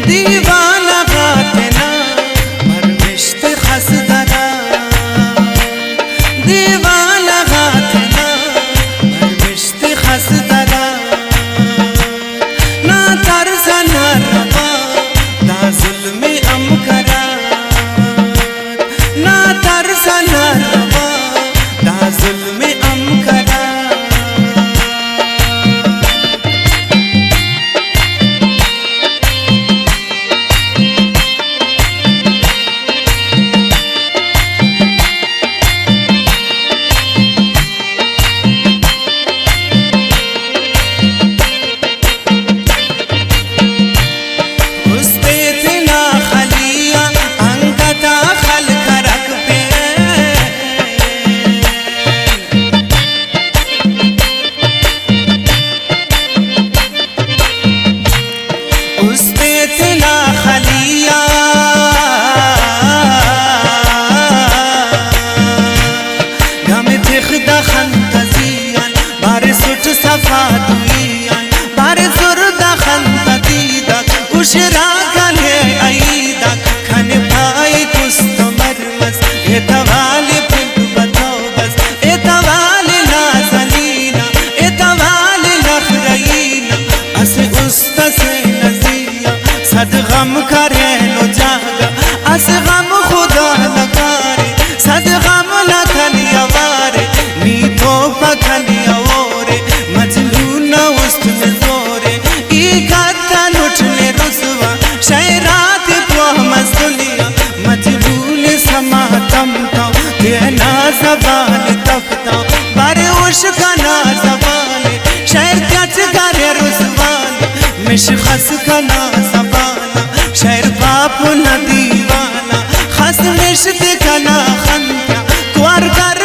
दीवाना गातना परविश्त खसदरा दीवाना गातना परविश्त खसदरा ना तरस ना रवा दा जुल्म अमकरा ना तरस ना रवा दा जुल्म अमकरा उशरा गले आईदा खन भाई कुस्तमर मस ए तवाले पिंक बताओ बस ए तवाले नाज़लीना ए तवाले नखरईना अस उस्ता से नजिया सद गम करे लो जागा अस गम खुदा लगारे सद गम न खलिया वारे नी तो पखलिया ओरे मजलून उस्त में जोरे ई गाता लुटले रुसवा शैरात को मसलिया मजबूल समातम तो देना जबान तख्ता बारे उश्का ना जबान शहर त्याच गारे रुसवान मिशखस का ना जबाना शहर बाप न दीवाना खस मिश्त का ना खंता क्वार कर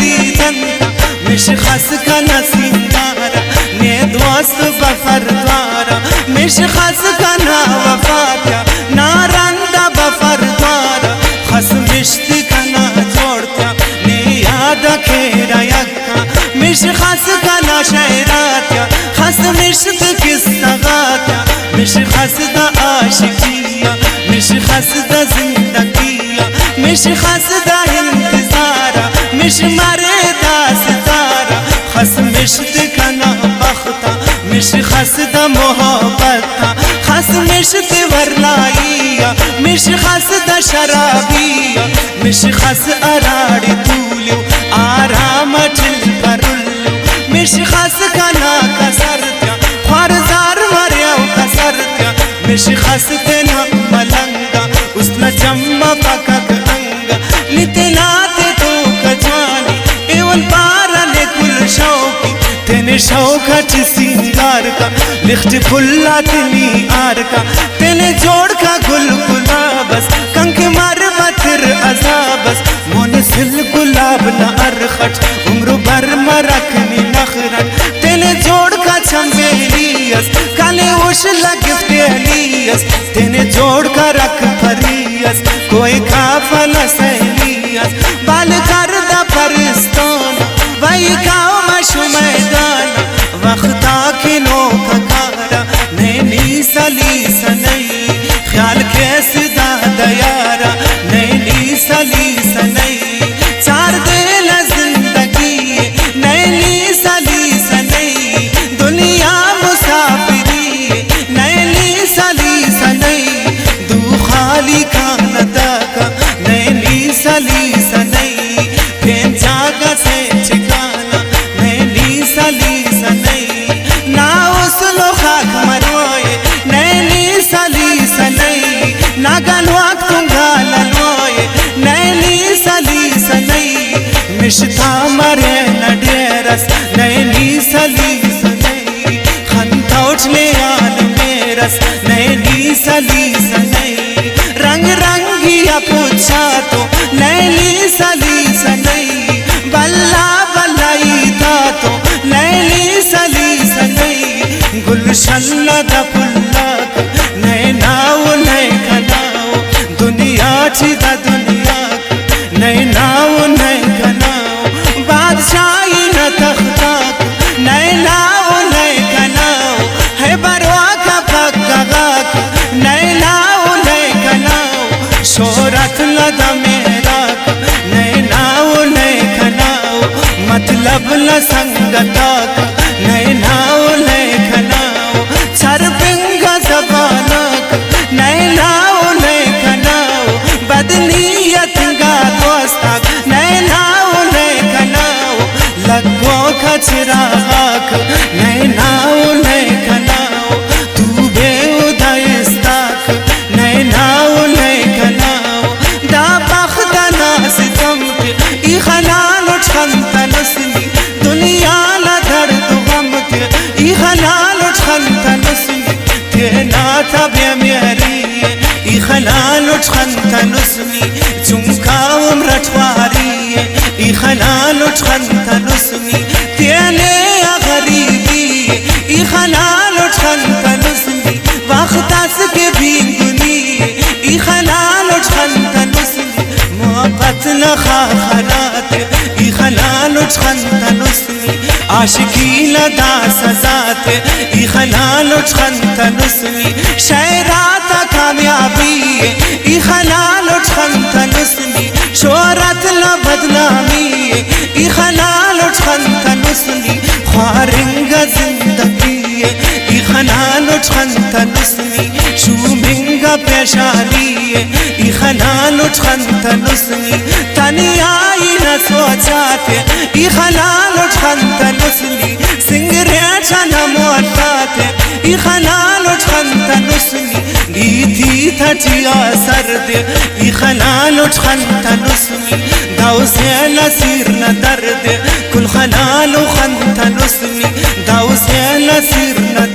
दी जनता मिशखस का ना सिंगारा ने दोस्त बफर द्वारा मिशखस का ना वफात्या ना रंदा बफर द्वारा खस मिश्त का ना जोड़त्या ने याद खेरा यक्का मिशखस का ना शहरात्या खस मिश्त किस सगात्या मिशखस दा आशिकिया मिशखस दा जिंदगिया मिशखस दा इंतजारा मिश मरे दा सितारा खस मिश्त का ना बख्ता मिशखस दा मोहब्बता खस मिश्त वरलाइया मिशखस दा शराबिया मिशखस अराड़ी तूल्यो आराम चिल परुल्यो मिशखस का ना कसरत्या ख्वारजार मरियो कसरत्या मिशखस तेना मलंगा उसना जम्मा पकक अंगा लितना ते तो कजानी एवं पारा ने कुल शौकी तेने शौकत सिंगार का लिख्त फुल्ला तिनी आर का तेने जोड़ का गुल गुलाबस कंक मार बतिर अजाबस मोन सिल गुलाब न अरखट उम्र भर मरकनी नखरट तेने जोड़ का चंबेलियस काले उश लगिफ्ट एलियस तेने जोड़ का रख फरियस कोई काफल सैलियस बाल कर दा परिस्तान वही गाँव मशु मैदान वक्ता किनो ककारा नैनी सली सनई ख्याल कैसे दादा यारा नैनी सली सनई चार दिल जिंदगी नैनी सली सनई दुनिया मुसाफिरी नैनी सली सनई दू खाली खान दाका नैनी सली सनई फेन जागा से ठिकाना नैनी सली सनई ना उसलो खाक मरोए नैनी सली सनई ना गलवाक तुंगा ललोए नैनी सली सनई मिश्ता मरे न डेरस नैनी सली सनई खंता उठले आन मेरस नैनी सली सनई रंग रंगिया पूछा तो नैनी सली सनई बल्ला बल्लाई था तो नैनी सली सनई गुलशन दा फुल्लाक नैनाओ नै खनाओ दुनिया छिदा दुनिया नैनाओ नै खनाओ बादशाही न तख्ताक नैनाओ नै खनाओ है बरवा का पक्का गाक नैना संगताक नैनाओ लेखनाओ छरपिंगा जबानक नैनाओ लेखनाओ बदनीयत गा दोस्ताक नैनाओ लेखनाओ लगो खचराक नैनाओ लेखनाओ तू बेउदाइस्ताक नैनाओ लेखनाओ दा बख्ता नास तमक ई खलालो छंता नस्ली दुनिया ला दर्द गम के ई खलालो छंता नस्ली ते नाथा बेमेरी ई खलालो छंता नस्ली चुमकाम रठवारी ई खलालो छंता नस्ली तेने गरीबी ई खलालो छंता नस्ली वक्तास के भीगनी ई खलालो छंता नस्ली मोहब्बत न खाखरात ई खलालो छंता नस्ली आशिकी लदा सजात ई खलालो छंता नस्ली शहरात कामयाबी ई खलालो छंता नस्ली शोहरत ल बदनामी ई खलालो छंता नस्ली ख्वारिंग जिंदगी ई खलालो छंता नस्ली शूमिंगा पेशानी ई खलालो छंता नस्ली तनियाई न सोचाते ई खलालो छंता नस्ली सिंगरे छन मोटाते ई खलालो छंता नस्ली नीति थटिया सर्द ई खलालो छंता नस्ली दाउसे नसीर न दर्द कुल खलालो छंता नस्ली दाउसे नसीर न